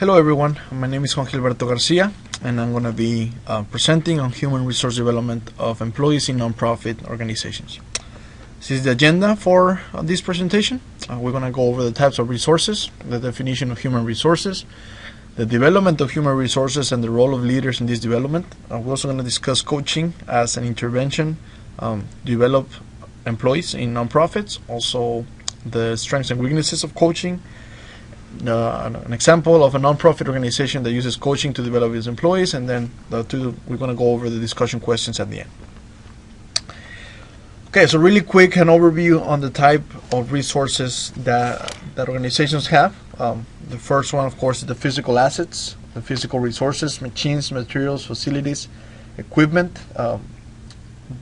Hello everyone, my name is Juan Gilberto Garcia and I'm going to be presenting on human resource development of employees in nonprofit organizations. This is the agenda for this presentation. We're going to go over the types of resources, the definition of human resources, the development of human resources and the role of leaders in this development. We're also going to discuss coaching as an intervention, develop employees in nonprofits, also the strengths and weaknesses of coaching, an example of a nonprofit organization that uses coaching to develop its employees, and then we're going to go over the discussion questions at the end. Okay, so really quick, an overview on the type of resources that organizations have. The first one, of course, is the physical assets, the physical resources, machines, materials, facilities, equipment.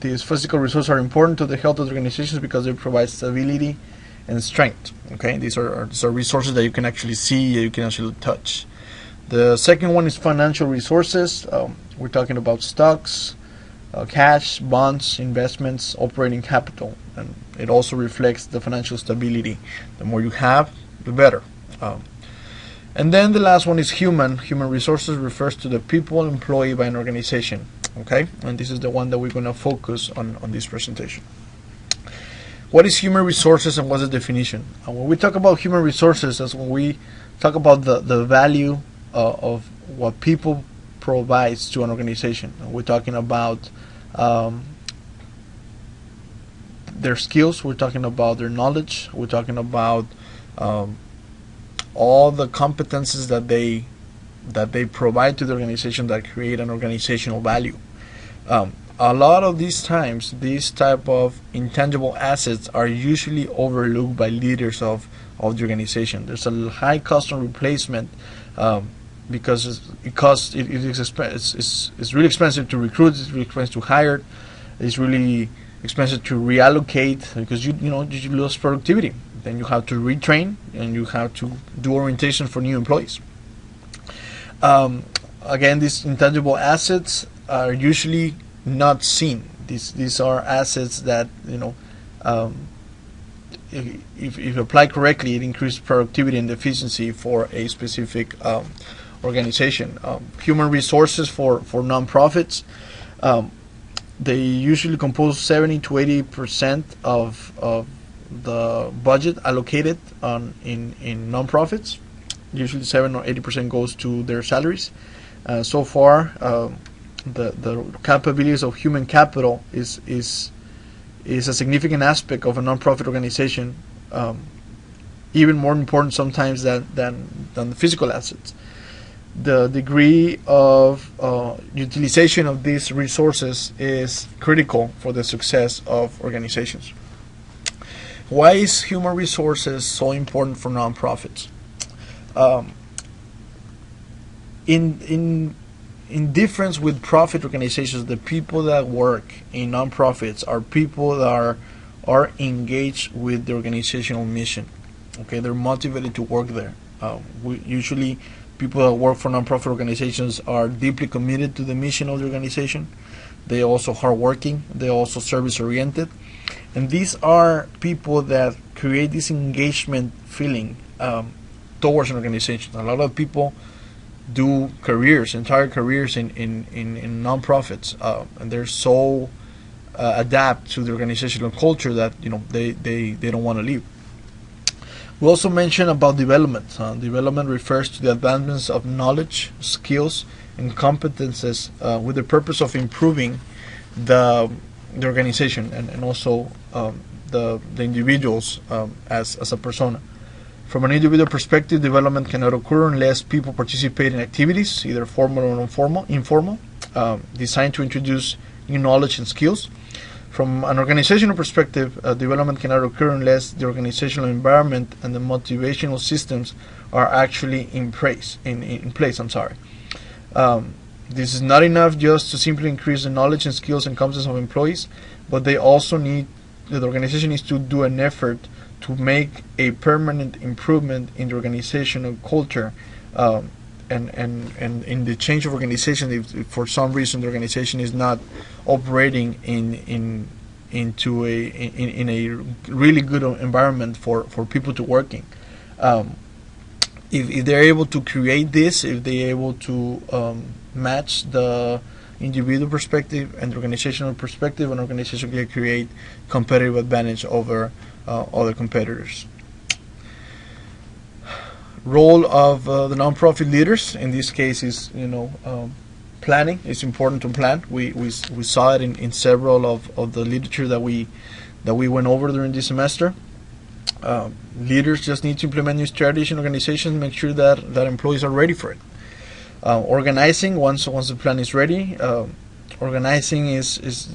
These physical resources are important to the health of the organizations because they provide stability and strength. Okay, these are resources that you can actually see, you can actually touch. The second one is financial resources. We're talking about stocks, cash, bonds, investments, operating capital, and it also reflects the financial stability. The more you have, the better. And then the last one is human. Human resources refers to the people employed by an organization. Okay, and this is the one that we're going to focus on this presentation. What is human resources and what's the definition? When we talk about human resources, that's when we talk about the value of what people provides to an organization. We're talking about their skills, we're talking about their knowledge, we're talking about all the competences that they provide to the organization that create an organizational value. A lot of these times, these type of intangible assets are usually overlooked by leaders of the organization. There's a high cost of replacement because it's really expensive to recruit, it's really expensive to hire, it's really expensive to reallocate because you lose productivity. Then you have to retrain and you have to do orientation for new employees. Again, these intangible assets are usually not seen. These are assets that if applied correctly, it increases productivity and efficiency for a specific organization. Human resources for nonprofits, they usually compose 70 to 80% of the budget allocated in nonprofits. Usually 7 or 80% goes to their salaries. So far, the capabilities of human capital is a significant aspect of a nonprofit organization, even more important sometimes than the physical assets. The degree of utilization of these resources is critical for the success of organizations. Why is human resources so important for nonprofits? In difference with profit organizations, the people that work in nonprofits are people that are engaged with the organizational mission. Okay, they're motivated to work there. Usually, people that work for nonprofit organizations are deeply committed to the mission of the organization. They are also hardworking. They are also service-oriented, and these are people that create this engagement feeling towards an organization. A lot of people do entire careers in nonprofits, and they're so adapt to the organizational culture that they don't want to leave. We also mentioned about development. Development refers to the advancements of knowledge, skills, and competences with the purpose of improving the organization and also the individuals as a persona. From an individual perspective, development cannot occur unless people participate in activities, either formal or informal, designed to introduce new knowledge and skills. From an organizational perspective, development cannot occur unless the organizational environment and the motivational systems are actually in place. This is not enough just to simply increase the knowledge and skills and competences of employees, but the organization needs to do an effort to make a permanent improvement in the organizational culture and in the change of organization. If for some reason the organization is not operating in a really good environment for people to working, if they're able to create this, if they're able to match the individual perspective and the organizational perspective, an organization can create competitive advantage over other competitors. Role of the nonprofit leaders in this case is, planning. It's important to plan. We saw it in several of the literature that we went over during this semester. Leaders just need to implement new strategies in organizations, make sure that employees are ready for it. Organizing, once the plan is ready, organizing is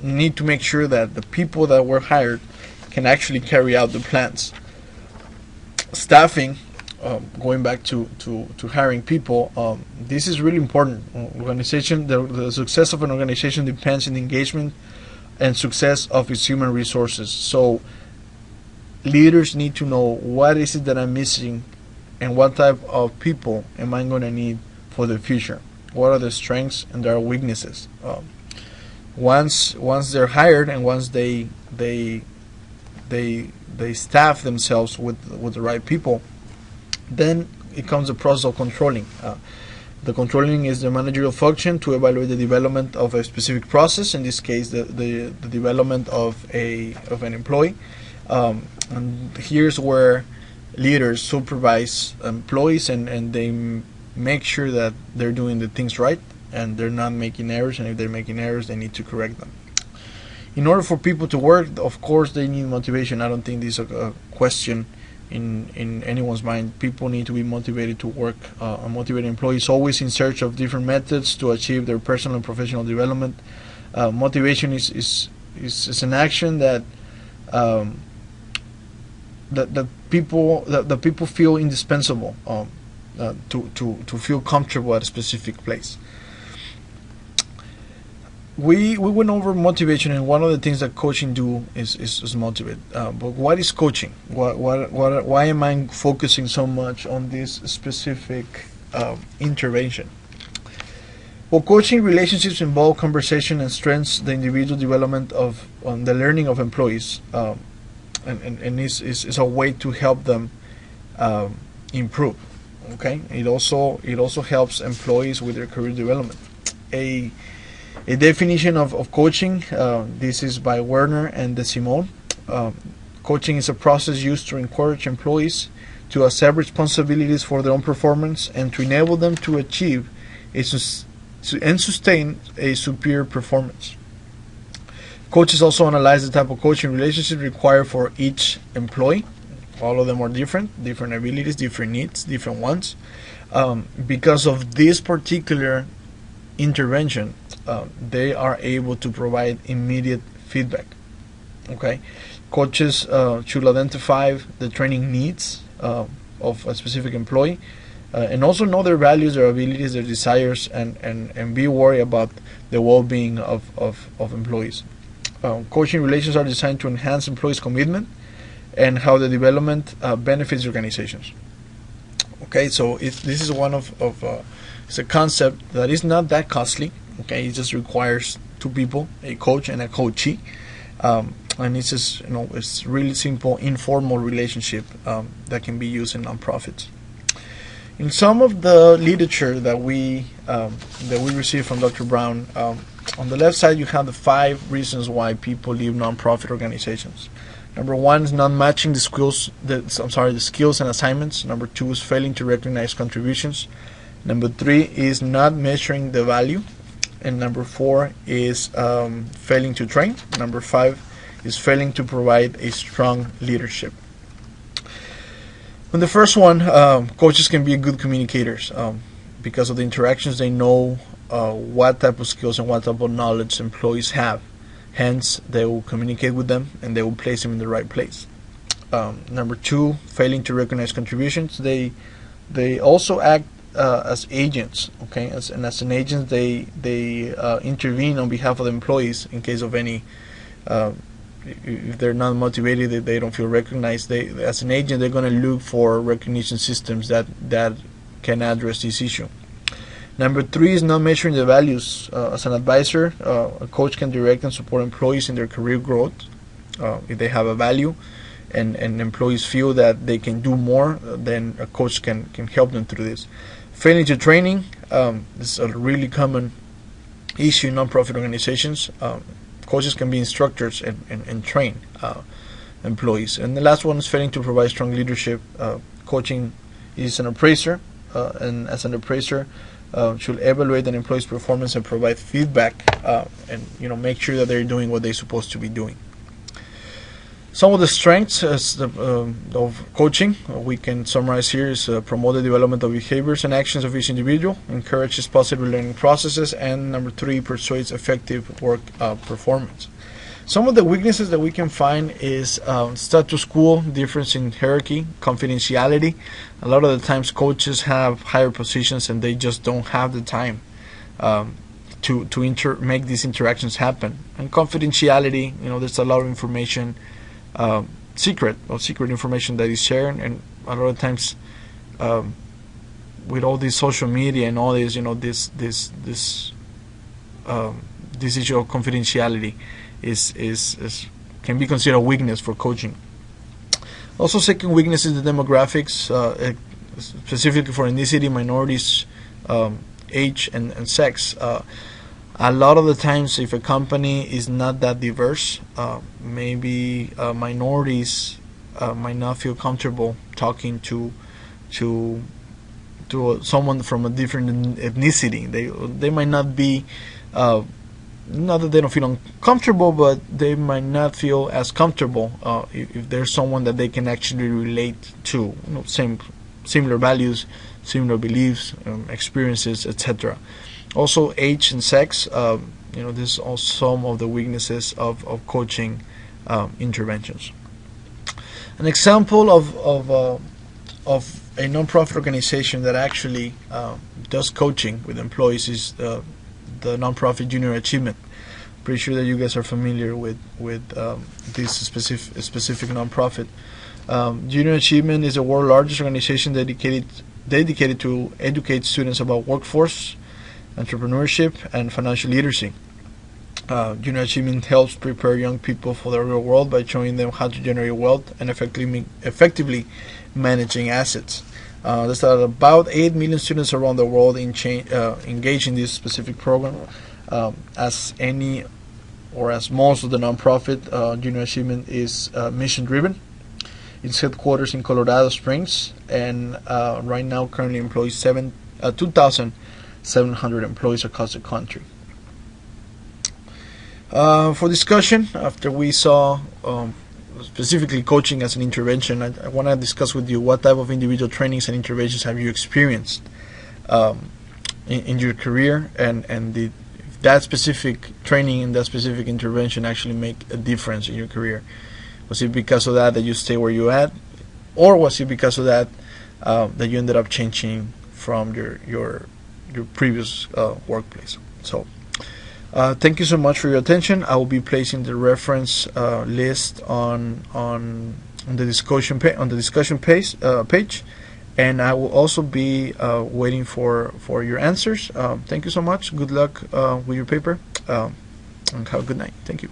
need to make sure that the people that were hired can actually carry out the plans. Staffing, going back to hiring people, this is really important. Organization, the success of an organization depends on the engagement and success of its human resources. So leaders need to know what is it that I'm missing and what type of people am I going to need for the future. What are the strengths and their weaknesses? Once they're hired and once they staff themselves with the right people, then it comes the process of controlling. The controlling is the managerial function to evaluate the development of a specific process. In this case, the development of an employee. And here's where leaders supervise employees and they make sure that they're doing the things right and they're not making errors, and if they're making errors they need to correct them. In order for people to work, of course they need motivation. I don't think this is a question in anyone's mind. People need to be motivated to work. A motivated employee is always in search of different methods to achieve their personal and professional development. Motivation is an action that that people feel indispensable to feel comfortable at a specific place. We went over motivation, and one of the things that coaching do is motivate. But what is coaching? Why am I focusing so much on this specific intervention? Well, coaching relationships involve conversation and strengthens the individual development of the learning of employees, and is a way to help them improve. Okay, it also helps employees with their career development. A definition of coaching, this is by Werner and De Simone. Coaching is a process used to encourage employees to accept responsibilities for their own performance and to enable them to achieve and sustain a superior performance. Coaches also analyze the type of coaching relationships required for each employee. All of them are different abilities, different needs, different wants. Because of this particular intervention, they are able to provide immediate feedback. Okay, coaches should identify the training needs of a specific employee, and also know their values, their abilities, their desires, and be worried about the well-being of employees. Coaching relations are designed to enhance employees' commitment and how the development benefits organizations. Okay, so this is one of it's a concept that is not that costly. Okay, it just requires two people, a coach and a coachee, and it's just it's really simple, informal relationship that can be used in nonprofits. In some of the literature that we received from Dr. Brown, on the left side you have the 5 reasons why people leave nonprofit organizations. Number 1 is not matching the skills and assignments. Number 2 is failing to recognize contributions. Number 3 is not measuring the value. And number 4 is failing to train. Number 5 is failing to provide a strong leadership. On the first one, coaches can be good communicators. Because of the interactions, they know what type of skills and what type of knowledge employees have. Hence, they will communicate with them and they will place them in the right place. Number 2, failing to recognize contributions. They also act as agents. Okay, as an agent, they intervene on behalf of the employees in case of any. If they're not motivated, if they don't feel recognized, as an agent, they're going to look for recognition systems that can address this issue. Number 3 is not measuring the values. As an advisor, a coach can direct and support employees in their career growth if they have a value, and employees feel that they can do more, then a coach can help them through this. Failing to training, this is a really common issue in nonprofit organizations. Coaches can be instructors and train employees. And the last one is failing to provide strong leadership. Coaching is an appraiser, and as an appraiser, should evaluate an employee's performance and provide feedback, and make sure that they're doing what they're supposed to be doing. Some of the strengths of coaching we can summarize here is promote the development of behaviors and actions of each individual, encourages positive learning processes, and number 3, persuades effective work performance. Some of the weaknesses that we can find is status quo, difference in hierarchy, confidentiality. A lot of the times coaches have higher positions and they just don't have the time to make these interactions happen. And confidentiality, there's a lot of information, secret information that is shared, and a lot of times with all this social media and all this, this issue of confidentiality is can be considered a weakness for coaching. Also, second weakness is the demographics, specifically for ethnicity, minorities, age, and sex. A lot of the times, if a company is not that diverse, maybe minorities might not feel comfortable talking to someone from a different ethnicity. They might not be, not that they don't feel uncomfortable, but they might not feel as comfortable if there's someone that they can actually relate to, similar values, similar beliefs, experiences, etc. Also, age and sex, this is also some of the weaknesses of coaching interventions. An example of a nonprofit organization that actually does coaching with employees is the nonprofit Junior Achievement. Pretty sure that you guys are familiar with this specific nonprofit. Junior Achievement is the world's largest organization dedicated to educate students about workforce, entrepreneurship, and financial literacy. Junior Achievement helps prepare young people for the real world by showing them how to generate wealth and effectively managing assets. There's about 8 million students around the world engaged in this specific program. As most of the nonprofit, Junior Achievement is mission-driven. Its headquarters in Colorado Springs, and right now currently employs 2,700 employees across the country. For discussion, after we saw specifically coaching as an intervention, I want to discuss with you what type of individual trainings and interventions have you experienced in your career, and if that specific training and that specific intervention actually make a difference in your career. Was it because of that you stay where you at, or was it because of that that you ended up changing from your previous workplace? So thank you so much for your attention. I will be placing the reference list on the discussion page, and I will also be waiting for your answers. Thank you so much. Good luck with your paper, and have a good night. Thank you.